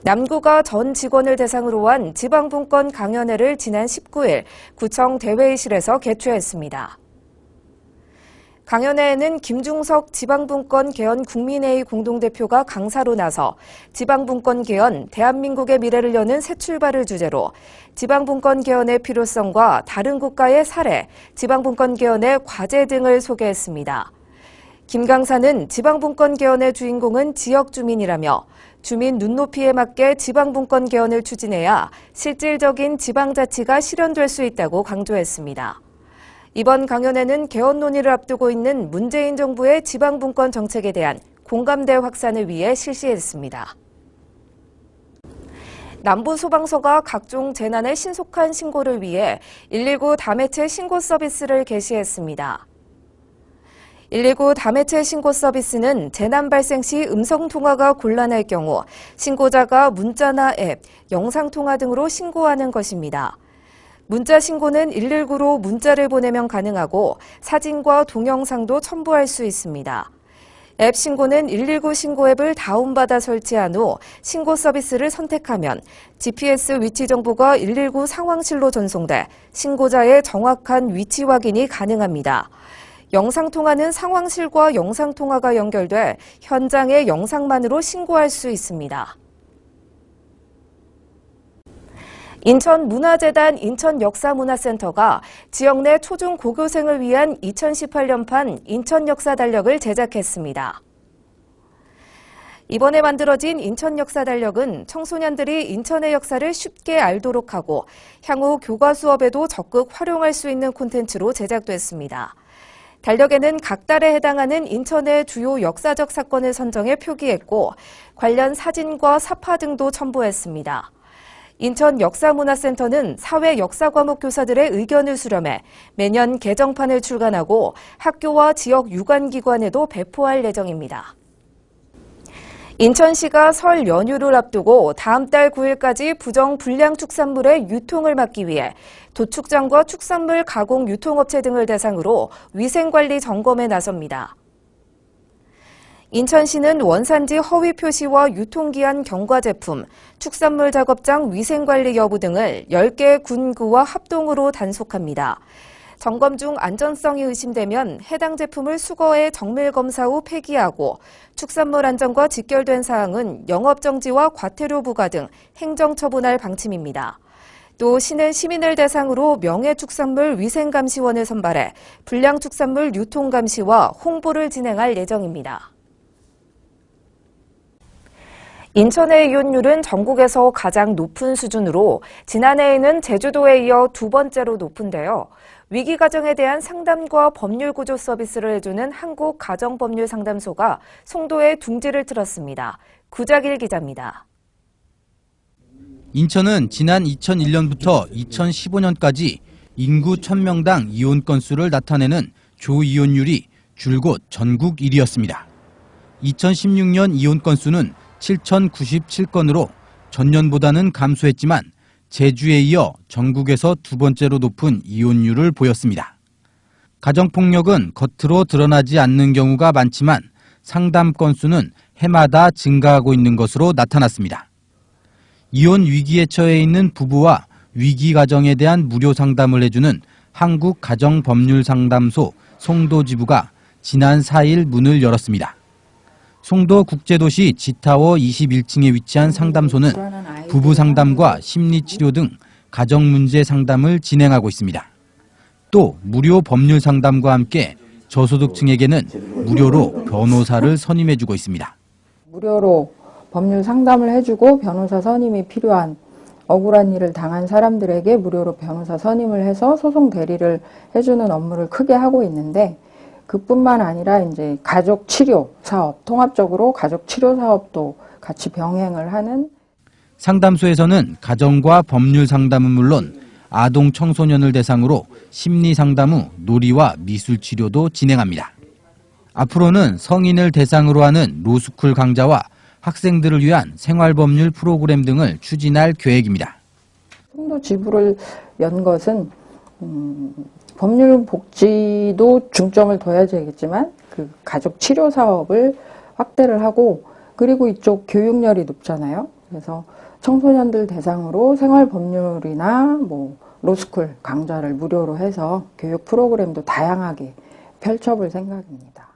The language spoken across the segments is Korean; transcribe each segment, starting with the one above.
남구가 전 직원을 대상으로 한 지방분권 강연회를 지난 19일 구청 대회의실에서 개최했습니다. 강연회에는 김중석 지방분권 개헌 국민회의 공동대표가 강사로 나서 지방분권 개헌, 대한민국의 미래를 여는 새 출발을 주제로 지방분권 개헌의 필요성과 다른 국가의 사례, 지방분권 개헌의 과제 등을 소개했습니다. 김 강사는 지방분권 개헌의 주인공은 지역 주민이라며 주민 눈높이에 맞게 지방분권 개헌을 추진해야 실질적인 지방자치가 실현될 수 있다고 강조했습니다. 이번 강연회는 개헌 논의를 앞두고 있는 문재인 정부의 지방분권 정책에 대한 공감대 확산을 위해 실시했습니다. 남부소방서가 각종 재난의 신속한 신고를 위해 119 다매체 신고 서비스를 개시했습니다. 119 다매체 신고 서비스는 재난 발생 시 음성통화가 곤란할 경우 신고자가 문자나 앱, 영상통화 등으로 신고하는 것입니다. 문자 신고는 119로 문자를 보내면 가능하고 사진과 동영상도 첨부할 수 있습니다. 앱 신고는 119 신고 앱을 다운받아 설치한 후 신고 서비스를 선택하면 GPS 위치 정보가 119 상황실로 전송돼 신고자의 정확한 위치 확인이 가능합니다. 영상통화는 상황실과 영상통화가 연결돼 현장의 영상만으로 신고할 수 있습니다. 인천문화재단 인천역사문화센터가 지역 내 초중 고교생을 위한 2018년판 인천역사 달력을 제작했습니다. 이번에 만들어진 인천역사 달력은 청소년들이 인천의 역사를 쉽게 알도록 하고 향후 교과 수업에도 적극 활용할 수 있는 콘텐츠로 제작됐습니다. 달력에는 각 달에 해당하는 인천의 주요 역사적 사건을 선정해 표기했고 관련 사진과 사파 등도 첨부했습니다. 인천역사문화센터는 사회 역사 과목 교사들의 의견을 수렴해 매년 개정판을 출간하고 학교와 지역 유관기관에도 배포할 예정입니다. 인천시가 설 연휴를 앞두고 다음 달 9일까지 부정 불량 축산물의 유통을 막기 위해 도축장과 축산물 가공 유통업체 등을 대상으로 위생관리 점검에 나섭니다. 인천시는 원산지 허위 표시와 유통기한 경과 제품, 축산물 작업장 위생관리 여부 등을 10개 군구와 합동으로 단속합니다. 점검 중 안전성이 의심되면 해당 제품을 수거해 정밀 검사 후 폐기하고 축산물 안전과 직결된 사항은 영업정지와 과태료 부과 등 행정처분할 방침입니다. 또 시는 시민을 대상으로 명예축산물 위생감시원을 선발해 불량축산물 유통감시와 홍보를 진행할 예정입니다. 인천의 이혼율은 전국에서 가장 높은 수준으로 지난해에는 제주도에 이어 두 번째로 높은데요. 위기 가정에 대한 상담과 법률 구조 서비스를 해주는 한국가정법률상담소가 송도에 둥지를 틀었습니다. 구자길 기자입니다. 인천은 지난 2001년부터 2015년까지 인구 1000명당 이혼 건수를 나타내는 조이혼율이 줄곧 전국 1위였습니다. 2016년 이혼 건수는 7,097건으로 전년보다는 감소했지만 제주에 이어 전국에서 두 번째로 높은 이혼율을 보였습니다. 가정폭력은 겉으로 드러나지 않는 경우가 많지만 상담 건수는 해마다 증가하고 있는 것으로 나타났습니다. 이혼 위기에 처해 있는 부부와 위기 가정에 대한 무료 상담을 해주는 한국가정법률상담소 송도지부가 지난 4일 문을 열었습니다. 송도 국제도시 지타워 21층에 위치한 상담소는 부부 상담과 심리치료 등 가정문제 상담을 진행하고 있습니다. 또 무료 법률 상담과 함께 저소득층에게는 무료로 변호사를 선임해주고 있습니다. 무료로 법률 상담을 해주고 변호사 선임이 필요한 억울한 일을 당한 사람들에게 무료로 변호사 선임을 해서 소송 대리를 해주는 업무를 크게 하고 있는데 그뿐만 아니라 이제 가족 치료 사업, 통합적으로 가족 치료 사업도 같이 병행을 하는 상담소에서는 가정과 법률 상담은 물론 아동 청소년을 대상으로 심리 상담 후 놀이와 미술 치료도 진행합니다. 앞으로는 성인을 대상으로 하는 로스쿨 강좌와 학생들을 위한 생활법률 프로그램 등을 추진할 계획입니다. 송도 지부를 연 것은 법률 복지도 중점을 둬야 되겠지만 그 가족 치료 사업을 확대를 하고 그리고 이쪽 교육열이 높잖아요. 그래서 청소년들 대상으로 생활법률이나 로스쿨 강좌를 무료로 해서 교육 프로그램도 다양하게 펼쳐볼 생각입니다.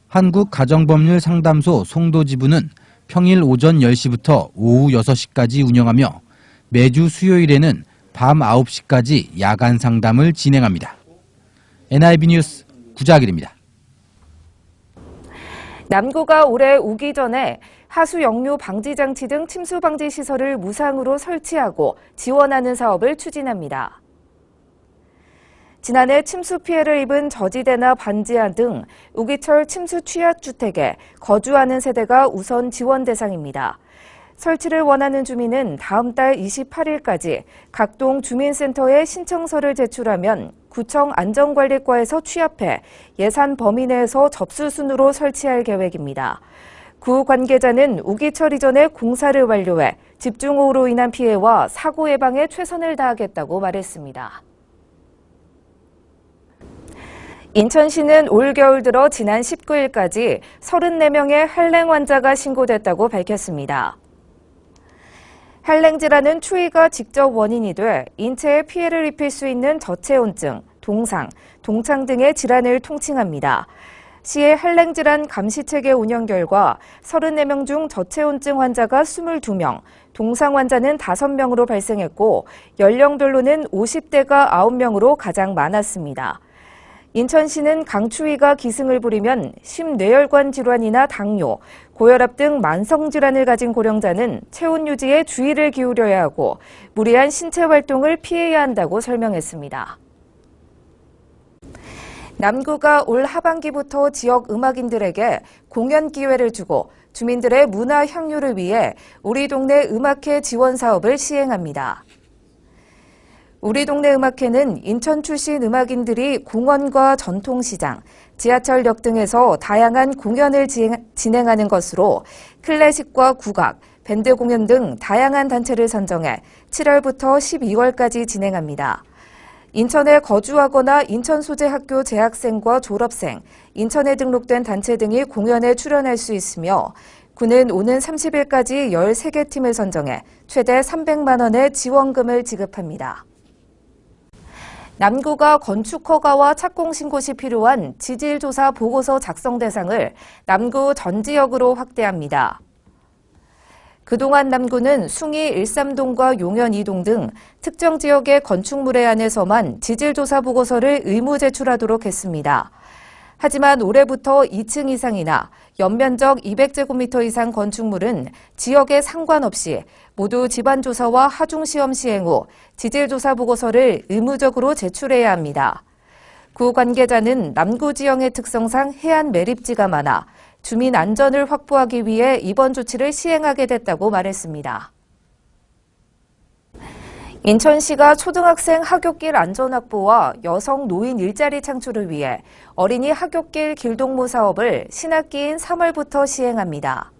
한국가정법률상담소 송도지부는 평일 오전 10시부터 오후 6시까지 운영하며 매주 수요일에는 밤 9시까지 야간 상담을 진행합니다. NIB 뉴스 구자길입니다. 남구가 올해 우기 전에 하수 역류 방지 장치 등 침수 방지 시설을 무상으로 설치하고 지원하는 사업을 추진합니다. 지난해 침수 피해를 입은 저지대나 반지하 등 우기철 침수 취약 주택에 거주하는 세대가 우선 지원 대상입니다. 설치를 원하는 주민은 다음 달 28일까지 각동 주민센터에 신청서를 제출하면 구청 안전관리과에서 취합해 예산 범위 내에서 접수 순으로 설치할 계획입니다. 구 관계자는 우기철 이전에 공사를 완료해 집중호우로 인한 피해와 사고 예방에 최선을 다하겠다고 말했습니다. 인천시는 올 겨울 들어 지난 19일까지 34명의 한랭 환자가 신고됐다고 밝혔습니다. 한랭 질환은 추위가 직접 원인이 돼 인체에 피해를 입힐 수 있는 저체온증, 동상, 동창 등의 질환을 통칭합니다. 시의 한랭 질환 감시체계 운영 결과 34명 중 저체온증 환자가 22명, 동상 환자는 5명으로 발생했고 연령별로는 50대가 9명으로 가장 많았습니다. 인천시는 강추위가 기승을 부리면 심뇌혈관 질환이나 당뇨, 고혈압 등 만성질환을 가진 고령자는 체온 유지에 주의를 기울여야 하고 무리한 신체 활동을 피해야 한다고 설명했습니다. 남구가 올 하반기부터 지역 음악인들에게 공연 기회를 주고 주민들의 문화 향유를 위해 우리 동네 음악회 지원 사업을 시행합니다. 우리 동네 음악회는 인천 출신 음악인들이 공원과 전통시장, 지하철역 등에서 다양한 공연을 진행하는 것으로 클래식과 국악, 밴드 공연 등 다양한 단체를 선정해 7월부터 12월까지 진행합니다. 인천에 거주하거나 인천 소재 학교 재학생과 졸업생, 인천에 등록된 단체 등이 공연에 출연할 수 있으며 구는 오는 30일까지 13개 팀을 선정해 최대 300만 원의 지원금을 지급합니다. 남구가 건축 허가와 착공 신고 시 필요한 지질조사 보고서 작성 대상을 남구 전 지역으로 확대합니다. 그동안 남구는 숭이 13동과 용현 2동 등 특정 지역의 건축물에 한해서만 지질조사 보고서를 의무 제출하도록 했습니다. 하지만 올해부터 2층 이상이나 연면적 200제곱미터 이상 건축물은 지역에 상관없이 모두 지반조사와 하중시험 시행 후 지질조사 보고서를 의무적으로 제출해야 합니다. 구 관계자는 남구 지형의 특성상 해안 매립지가 많아 주민 안전을 확보하기 위해 이번 조치를 시행하게 됐다고 말했습니다. 인천시가 초등학생 하굣길 안전확보와 여성 노인 일자리 창출을 위해 어린이 하굣길 길동무 사업을 신학기인 3월부터 시행합니다.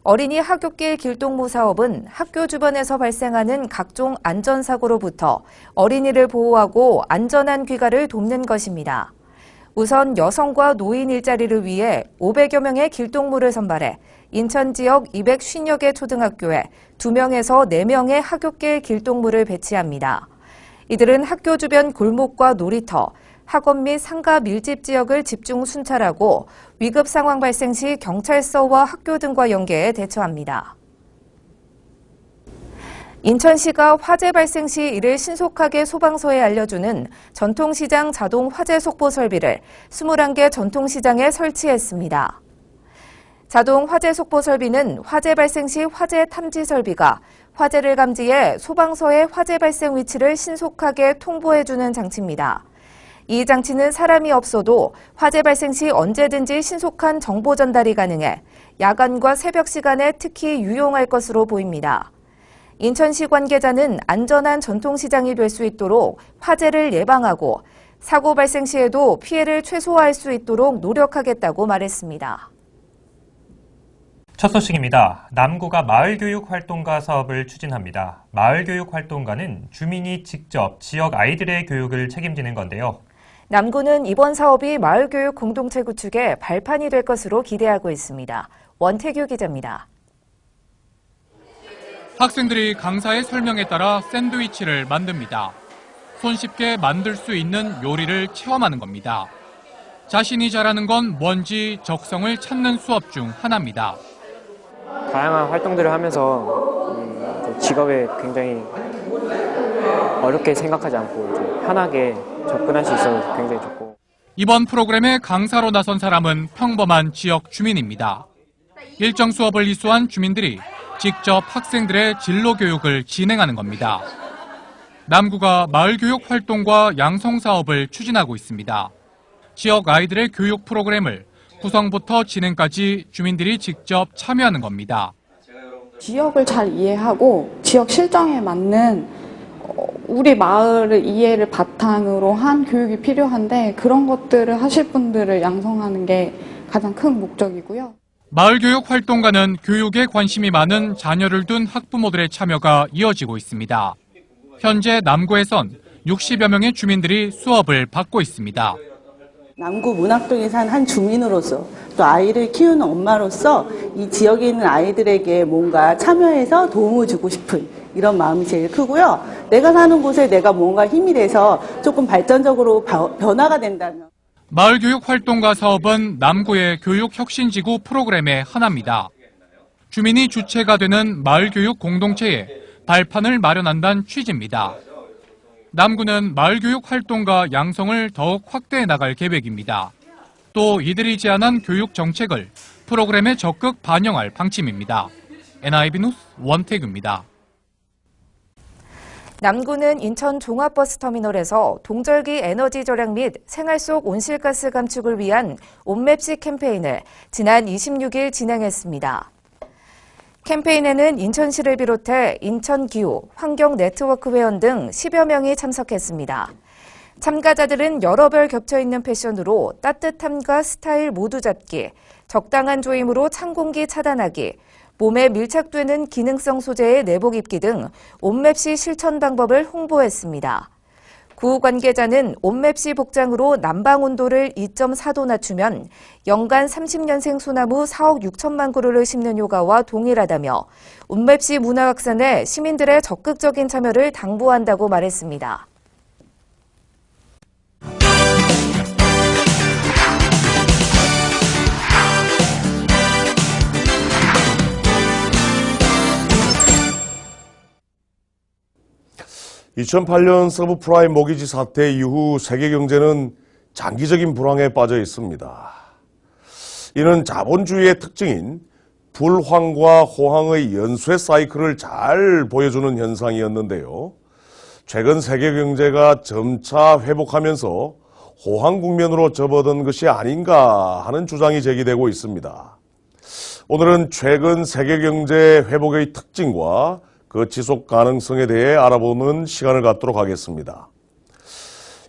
어린이 하굣길 길동무 사업은 학교 주변에서 발생하는 각종 안전사고로부터 어린이를 보호하고 안전한 귀가를 돕는 것입니다. 우선 여성과 노인 일자리를 위해 500여 명의 길동무를 선발해 인천 지역 250여 개 초등학교에 2명에서 4명의 하굣길 길동무를 배치합니다. 이들은 학교 주변 골목과 놀이터, 학원 및 상가 밀집 지역을 집중 순찰하고 위급 상황 발생 시 경찰서와 학교 등과 연계해 대처합니다. 인천시가 화재 발생 시 이를 신속하게 소방서에 알려주는 전통시장 자동 화재 속보 설비를 21개 전통시장에 설치했습니다. 자동 화재 속보 설비는 화재 발생 시 화재 탐지 설비가 화재를 감지해 소방서의 화재 발생 위치를 신속하게 통보해주는 장치입니다. 이 장치는 사람이 없어도 화재 발생 시 언제든지 신속한 정보 전달이 가능해 야간과 새벽 시간에 특히 유용할 것으로 보입니다. 인천시 관계자는 안전한 전통시장이 될 수 있도록 화재를 예방하고 사고 발생 시에도 피해를 최소화할 수 있도록 노력하겠다고 말했습니다. 첫 소식입니다. 남구가 마을교육활동가 사업을 추진합니다. 마을교육활동가는 주민이 직접 지역 아이들의 교육을 책임지는 건데요. 남구는 이번 사업이 마을교육 공동체 구축의 발판이 될 것으로 기대하고 있습니다. 원태규 기자입니다. 학생들이 강사의 설명에 따라 샌드위치를 만듭니다. 손쉽게 만들 수 있는 요리를 체험하는 겁니다. 자신이 잘하는 건 뭔지 적성을 찾는 수업 중 하나입니다. 다양한 활동들을 하면서 직업에 굉장히 어렵게 생각하지 않고 편하게 접근할 수 있어서 굉장히 좋고. 이번 프로그램에 강사로 나선 사람은 평범한 지역 주민입니다. 일정 수업을 이수한 주민들이 직접 학생들의 진로 교육을 진행하는 겁니다. 남구가 마을교육 활동과 양성 사업을 추진하고 있습니다. 지역 아이들의 교육 프로그램을 구성부터 진행까지 주민들이 직접 참여하는 겁니다. 지역을 잘 이해하고 지역 실정에 맞는 우리 마을의 이해를 바탕으로 한 교육이 필요한데 그런 것들을 하실 분들을 양성하는 게 가장 큰 목적이고요. 마을교육 활동가는 교육에 관심이 많은 자녀를 둔 학부모들의 참여가 이어지고 있습니다. 현재 남구에선 60여 명의 주민들이 수업을 받고 있습니다. 남구 문학동에 산 한 주민으로서 또 아이를 키우는 엄마로서 이 지역에 있는 아이들에게 뭔가 참여해서 도움을 주고 싶은 이런 마음이 제일 크고요. 내가 사는 곳에 내가 뭔가 힘이 돼서 조금 발전적으로 변화가 된다면. 마을교육 활동가 사업은 남구의 교육혁신지구 프로그램의 하나입니다. 주민이 주체가 되는 마을교육 공동체에 발판을 마련한다는 취지입니다. 남구는 마을교육 활동가 양성을 더욱 확대해 나갈 계획입니다. 또 이들이 제안한 교육 정책을 프로그램에 적극 반영할 방침입니다. NIB 뉴스 원태규입니다. 남구는 인천 종합버스터미널에서 동절기 에너지 절약 및 생활 속 온실가스 감축을 위한 온맵시 캠페인을 지난 26일 진행했습니다. 캠페인에는 인천시를 비롯해 인천기후, 환경네트워크 회원 등 10여 명이 참석했습니다. 참가자들은 여러 벌 겹쳐있는 패션으로 따뜻함과 스타일 모두 잡기, 적당한 조임으로 찬 공기 차단하기, 몸에 밀착되는 기능성 소재의 내복 입기 등 온맵시 실천 방법을 홍보했습니다. 구 관계자는 온맵시 복장으로 난방 온도를 2.4도 낮추면 연간 30년생 소나무 4억 6천만 그루를 심는 효과와 동일하다며 온맵시 문화 확산에 시민들의 적극적인 참여를 당부한다고 말했습니다. (2008년) 서브프라임 모기지 사태 이후 세계 경제는 장기적인 불황에 빠져 있습니다. 이는 자본주의의 특징인 불황과 호황의 연쇄 사이클을 잘 보여주는 현상이었는데요. 최근 세계 경제가 점차 회복하면서 호황 국면으로 접어든 것이 아닌가 하는 주장이 제기되고 있습니다. 오늘은 최근 세계 경제 회복의 특징과 그 지속 가능성에 대해 알아보는 시간을 갖도록 하겠습니다.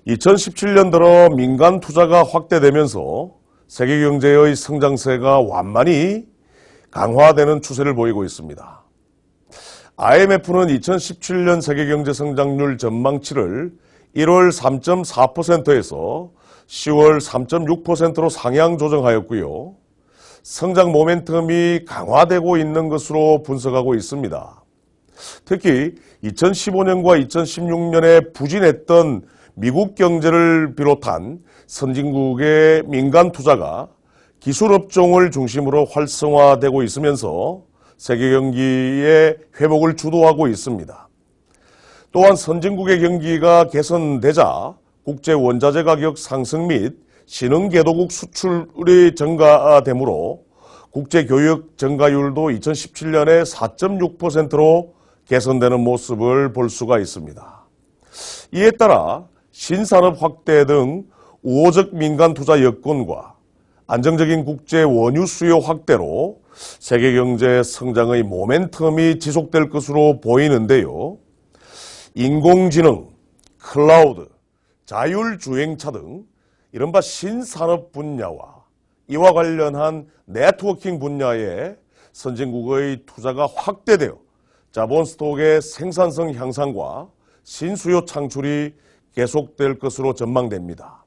2017년 들어 민간 투자가 확대되면서 세계 경제의 성장세가 완만히 강화되는 추세를 보이고 있습니다. IMF는 2017년 세계 경제 성장률 전망치를 1월 3.4%에서 10월 3.6%로 상향 조정하였고요. 성장 모멘텀이 강화되고 있는 것으로 분석하고 있습니다. 특히 2015년과 2016년에 부진했던 미국 경제를 비롯한 선진국의 민간 투자가 기술업종을 중심으로 활성화되고 있으면서 세계 경기의 회복을 주도하고 있습니다. 또한 선진국의 경기가 개선되자 국제 원자재 가격 상승 및 신흥개도국 수출이 증가되므로 국제 교역 증가율도 2017년에 4.6%로 개선되는 모습을 볼 수가 있습니다. 이에 따라 신산업 확대 등 우호적 민간 투자 여건과 안정적인 국제 원유 수요 확대로 세계 경제 성장의 모멘텀이 지속될 것으로 보이는데요. 인공지능, 클라우드, 자율주행차 등 이른바 신산업 분야와 이와 관련한 네트워킹 분야에 선진국의 투자가 확대되어 자본 스톡의 생산성 향상과 신수요 창출이 계속될 것으로 전망됩니다.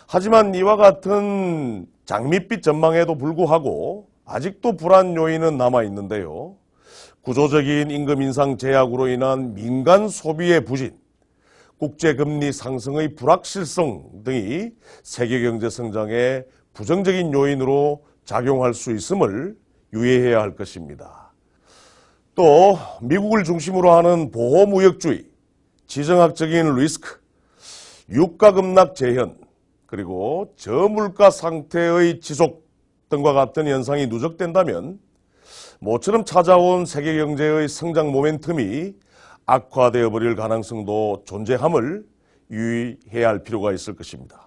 하지만 이와 같은 장밋빛 전망에도 불구하고 아직도 불안 요인은 남아 있는데요. 구조적인 임금 인상 제약으로 인한 민간 소비의 부진, 국제금리 상승의 불확실성 등이 세계 경제 성장에 부정적인 요인으로 작용할 수 있음을 유의해야 할 것입니다. 또 미국을 중심으로 하는 보호무역주의, 지정학적인 리스크, 유가 급락 재현, 그리고 저물가 상태의 지속 등과 같은 현상이 누적된다면 모처럼 찾아온 세계 경제의 성장 모멘텀이 악화되어 버릴 가능성도 존재함을 유의해야 할 필요가 있을 것입니다.